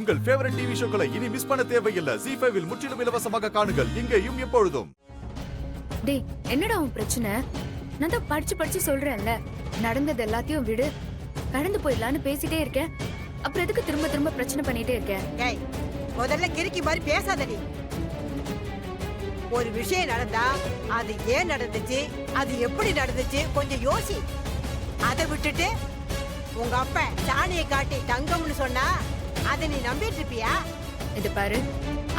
உங்கள் favourite TV ஷோக்களை இனி miss பண்ண தேவையில்லை. ZEE5 இல் முற்றிலும் இலவசமாக காணுங்கள். இங்கேயும் எப்பொழுதும். டேய், என்னடா உன் பிரச்சனை? நான் தான் படிச்சு சொல்றேன்ல, நடந்தது எல்லாத்தையும் விடு, கடந்து போயிடலான்னு பேசிட்டே இருக்கேன். அப்புறம் எதுக்கு திரும்ப திரும்ப பிரச்சனை பண்ணிட்டே இருக்கேன்? டேய், முதல்ல கிறுக்கி மாதிரி பேசாதடி. ஒரு விஷயம் நடந்தா அது ஏன் நடந்துச்சு, அது எப்படி நடந்துச்சு கொஞ்சம் யோசி. அதை விட்டுட்டு உங்க அப்பா சாணியை காட்டி தங்கம்னு சொன்னா அதை நீ நம்பிட்டு இருப்பியா? இது பாரு,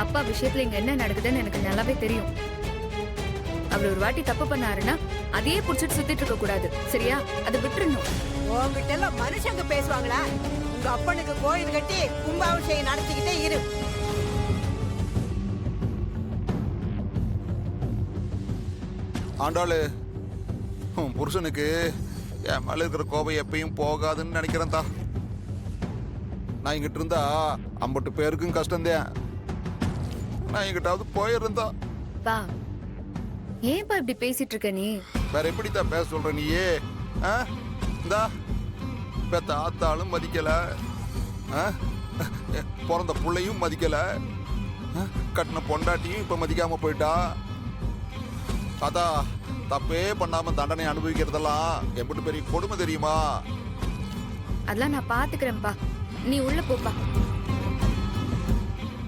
அப்பா விஷயத்துல இங்க என்ன நடக்குதுன்னு எனக்கு நல்லாவே தெரியும். அவர் ஒரு வாட்டி தப்பு பண்ணாருன்னா அதையே புடிச்சிட்டு சுத்திட்டு இருக்க கூடாது, சரியா? அதை விட்டுறணும். உங்ககிட்ட எல்லாம் மனுஷங்க பேசுவாங்களா? உங்க அப்பனுக்கு கோயில் கட்டி கும்பாபிஷேகம் நடத்திக்கிட்டே இரு. ஆண்டாளு, உன் புருஷனுக்கு என் மேல இருக்கிற கோபம் எப்பயும் போகாதுன்னு நினைக்கிறேன் தான். நான் இங்கிட்ட இருந்தா 50 பேருக்கும் கஷ்டம்தான். நான் எங்கிட்டாவது போயிருந்தா. பா, ஏன்பா இப்படி பேசிட்டு இருக்க நீ? வேற எப்படித்தான் பேச சொல்ற நீயே? இந்தா பெத்த ஆத்தாலும் மதிக்கல, பிறந்த பிள்ளையும் மதிக்கல, கட்டின பொண்டாட்டியும் இப்ப மதிக்காம போயிட்டா. அதா தப்பே பண்ணாம தண்டனை அனுபவிக்கிறதெல்லாம் எப்படி பெரிய கொடுமை தெரியுமா? அதெல்லாம் நான் பாத்துக்கிறேன்ப்பா, நீ உள்ள போப்பா.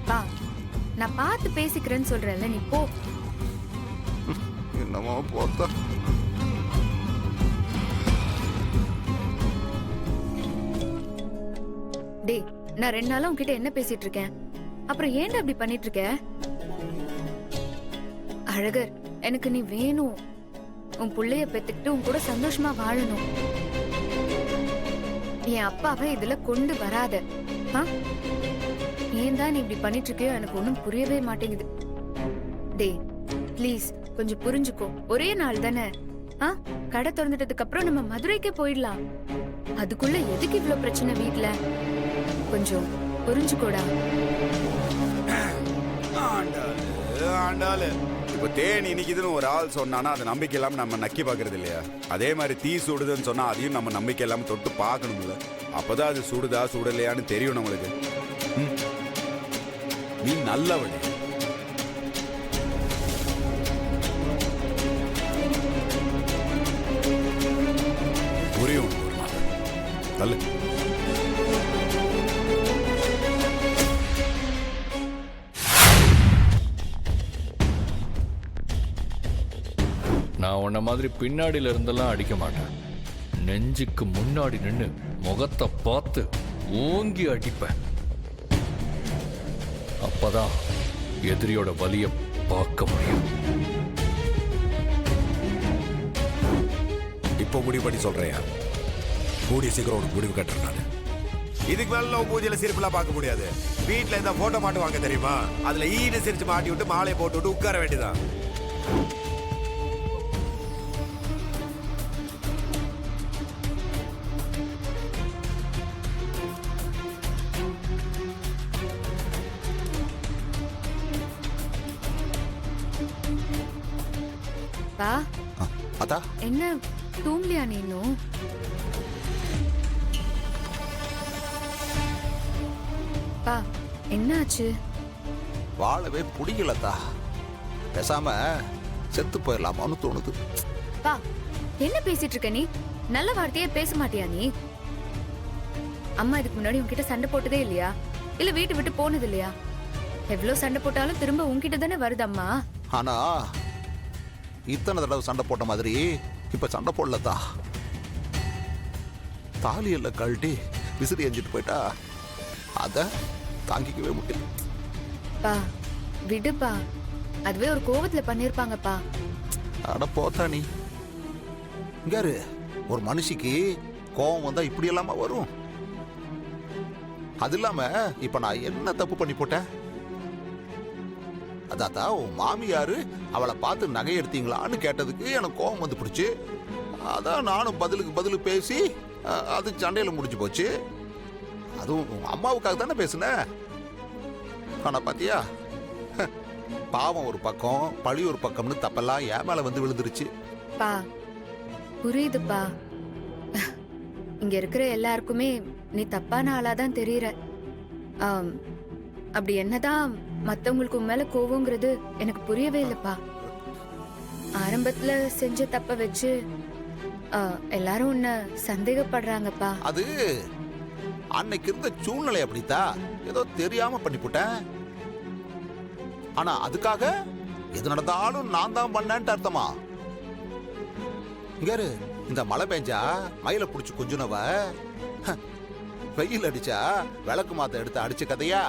பா, நான் பார்த்து பேசிக்கிறேன்னு சொல்றேன்ல, நீ போ. என்னமோ போத்தா. டேய், நான் 2 நாளா உன்கிட்ட என்ன பேசிட்டு இருக்கேன்? அப்புறம் ஏன்டா அப்படி பண்ணிட்டு இருக்க? அழகர், எனக்கு நீ வேணும். உன் புள்ளைய பெத்துக்கிட்டு உன் கூட சந்தோஷமா வாழணும். என் அப்பாவை இதுல கொண்டு வராத. ஏன் தான் நீ இப்படி பண்ணிட்டு இருக்கியோ எனக்கு ஒன்னும் புரியவே மாட்டேங்குது. டேய், ப்ளீஸ் கொஞ்சம் புரிஞ்சுக்கோ. ஒரே நாள் தானே. கடை திறந்துட்டதுக்கு அப்புறம் நம்ம மதுரைக்கே போயிடலாம். அதுக்குள்ள எதுக்கு இவ்வளவு பிரச்சனை வீட்ல? கொஞ்சம் புரிஞ்சுக்கோடா. ஆண்டாளு, இப்ப தேனி நிக்குதுன்னு ஒரு ஆள் சொன்னானா அது நம்பிக்கை இல்லாம நம்ம நக்கி பாக்குறது இல்லையா? அதே மாதிரி தீ சுடுதுன்னு சொன்னா அதையும் நம்ம நம்பிக்கை இல்லாம தொட்டு பார்க்கணும்ல. அப்பதான் அது சுடுதா சுடலையான்னு தெரியும் நம்மளுக்கு. நீ நல்லவனே. புரியும் நல்ல. நான் உன்ன மாதிரி பின்னாடியில இருந்தெல்லாம் அடிக்க மாட்டேன். நெஞ்சுக்கு முன்னாடி நின்று முகத்தை பார்த்து ஓங்கி அடிப்பேன். அப்பதான் எதிரியோட வலிய பார்க்க முடியும். இப்போ முடிவு பண்ணி சொல்றேன். கூடிய சீக்கிரம் ஒரு முடிவு கட்டுறேன் நான். இதுக்கு மேல பூஜையில சிரிப்புலாம் பார்க்க முடியாது. வீட்டுல இந்த போட்டோ மாட்டு வாங்க தெரியுமா? அதுல ஈடு சிரிச்சு மாட்டி விட்டு மாலையை போட்டு விட்டு உட்கார வேண்டியதான். பா, அதா என்ன தூங்கலையா நீ இன்னும்? பா, என்னாச்சு? வாழவே புடிக்கலத்தா. பேசாம செத்து போயிடலாமான்னு தோணுது. பா, என்ன பேசிட்டு இருக்க நீ? நல்ல வார்த்தையே பேச மாட்டியா நீ? அம்மா இதுக்கு முன்னாடி உன்கிட்ட சண்டை போட்டதே இல்லையா? இல்ல வீட்டை விட்டு போனது இல்லையா? எவ்வளவு சண்டை போட்டாலும் திரும்ப உன்கிட்ட தானே வருது அம்மா. ஆனா இத்தனை தடவை சண்டை போட்ட மாதிரி இப்ப சண்டை போடலத்தா. தாலியல்ல கழட்டி விசிறி எஞ்சிட்டு போயிட்டா அத தாங்கிக்கவே முடியல. பா, விடுப்பா, அதுவே ஒரு கோவத்துல பண்ணிருப்பாங்கப்பா. அட போத்தா நீ. இங்காரு, ஒரு மனுஷிக்கு கோவம் வந்தா இப்படி எல்லாமா வரும்? அது இல்லாம இப்ப நான் என்ன தப்பு பண்ணி போட்டேன்? அதாத்தா, உன் மாமியாரு அவளை பார்த்து நகை எடுத்தீங்களான்னு கேட்டதுக்கு எனக்கு கோபம் வந்து பிடிச்சு. அதான் நானும் பதிலுக்கு பதில் பேசி அது சண்டையில முடிஞ்சு போச்சு. அதுவும் உன் அம்மாவுக்காக தானே பேசுனேன். ஆனா பாத்தியா, பாவம் ஒரு பக்கம் பழி ஒரு பக்கம்னு தப்பெல்லாம் என் மேல வந்து விழுந்துருச்சு. பா, புரியுதுப்பா. இங்க இருக்கிற எல்லாருக்குமே நீ தப்பான ஆளாதான் தெரியற. ஆம், அப்படி என்னதான் மத்தவங்களுக்கு உன் மேல கோவங்கிறது எனக்கு புரியவே இல்லப்பா. ஆரம்பத்துல செஞ்ச தப்ப வச்சு எல்லாரும் உன்னை சந்தேகப்படுறாங்கப்பா. அது அன்னைக்கு இருந்த சூழ்நிலை அப்படித்தா, ஏதோ தெரியாம பண்ணிவிட்டேன். ஆனா அதுக்காக எது நடந்தாலும் நான் தான் பண்ணேன்ட்டு அர்த்தமா? இங்க இரு, இந்த மழை பெஞ்சா மயில புடிச்சு குஞ்சுனவ, வெயில் அடிச்சா விளக்கு மாத்த எடுத்து அடிச்ச கதையா?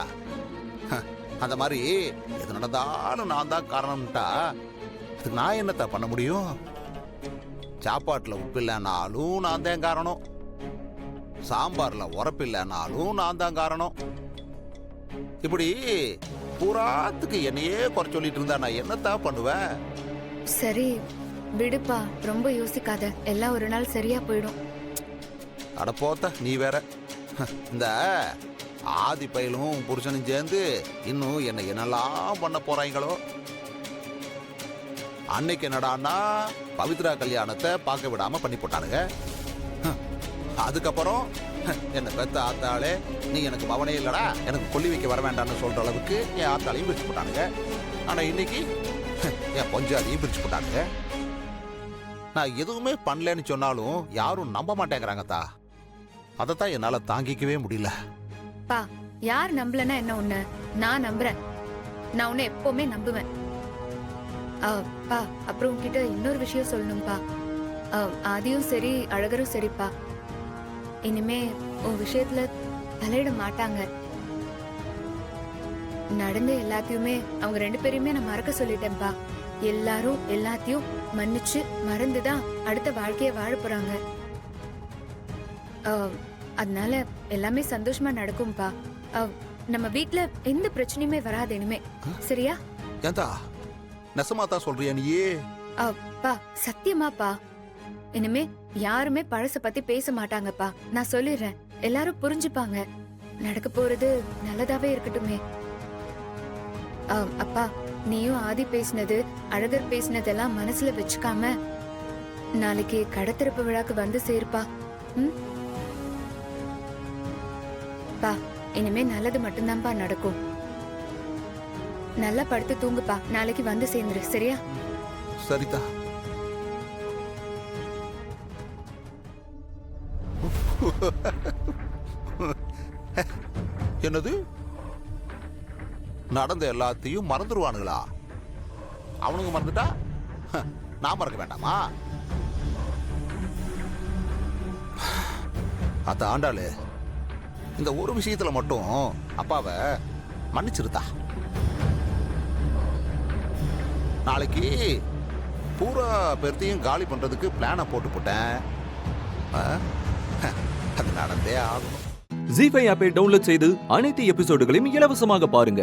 அந்த மாதிரி எது நடந்தாலும் நான் தான் காரணம்ட்டா அதுக்கு நான் என்னத்த பண்ண முடியும்? சாப்பாட்டுல உப்பு இல்லைனாலும் நான் தான் காரணம், சாம்பார்ல உரப்பு இல்லைனாலும் நான் தான் காரணம். இப்படி பூராத்துக்கு என்னையே குறை சொல்லிட்டு இருந்தா நான் என்னத்தான் பண்ணுவேன்? சரி விடுப்பா, ரொம்ப யோசிக்காத, எல்லாம் ஒரு நாள் சரியா போயிடும். அட போத்த நீ வேற. இந்த ஆதி பயிலும் புருஷனும் சேர்ந்து இன்னும் என்ன என்னெல்லாம் பண்ண போறாங்களோ. அன்னைக்கு என்னடான்னா பவித்ரா கல்யாணத்தை பார்க்க விடாம பண்ணி போட்டானுங்க. அதுக்கப்புறம் என்ன பெத்த ஆத்தாளே நீ எனக்கு மவனே இல்லடா, எனக்கு கொல்லி வைக்க வர வேண்டாம்னு சொல்ற அளவுக்கு என் ஆத்தாளையும் பிரிச்சு போட்டானுங்க. ஆனா இன்னைக்கு என் பொஞ்சாதியும் பிரிச்சு போட்டானுங்க. நான் எதுவுமே பண்ணலன்னு சொன்னாலும் யாரும் நம்ப மாட்டேங்கிறாங்கத்தா. அதைத்தான் என்னால தாங்கிக்கவே முடியல. பா, யார் நம்பலன்னா என்ன ஒண்ணு, நான் நம்புறேன். நான் உன்னை எப்பவுமே நம்புவேன். பா, அப்புறம் உன்கிட்ட இன்னொரு விஷயம் சொல்லணும்பா. ஆதியும் சரி அழகரும் சரிப்பா, இனிமே உன் விஷயத்துல தலையிட மாட்டாங்க. நடந்த எல்லாத்தையுமே அவங்க 2 பேரையுமே நான் மறக்க சொல்லிட்டேன்பா. எல்லாரும் எல்லாத்தையும் மன்னிச்சு மறந்துதான் அடுத்த வாழ்க்கைய வாழ போறாங்க. அதனால எல்லாமே சந்தோஷமா நடக்கும்பா. நம்ம வீட்ல எந்த பிரச்சனையுமே வராது இனிமே, சரியா? ஏந்தா நெசமா தான் சொல்றியா நீயே? பா, சத்தியமாப்பா, இனிமே யாருமே பழச பத்தி பேச மாட்டாங்கப்பா. நான் சொல்லிடுறேன், எல்லாரும் புரிஞ்சுப்பாங்க. நடக்க போறது நல்லதாவே இருக்கட்டுமே. அப்பா, நீயும் ஆதி பேசினது அழகர் பேசினதெல்லாம் மனசுல வச்சுக்காம நாளைக்கு கடத்திறப்பு விழாக்கு வந்து சேருப்பா. பா, இனிமே நல்லது மட்டும்தான்ப்பா நடக்கும். நல்லா படுத்து தூங்குப்பா, நாளைக்கு வந்து சேர்ந்துரு, சரியா? சரிதா. என்னது, நடந்த எல்லாத்தையும் மறந்துடுவானுங்களா? அவனுங்க மறந்துட்டா நான் மறக்க வேண்டாமா? அத்த ஆண்டாளு, இந்த ஒரு விஷயத்துல மட்டும் அப்பாவை மன்னிச்சிருத்தா. நாளைக்கு பூரா பேர்த்தையும் காலி பண்றதுக்கு பிளானை போட்டேன். அது நடந்தே ஆகும். ஜீ5 ஆப்பை டவுன்லோட் செய்து அனைத்து எபிசோடுகளையும் இலவசமாக பாருங்க.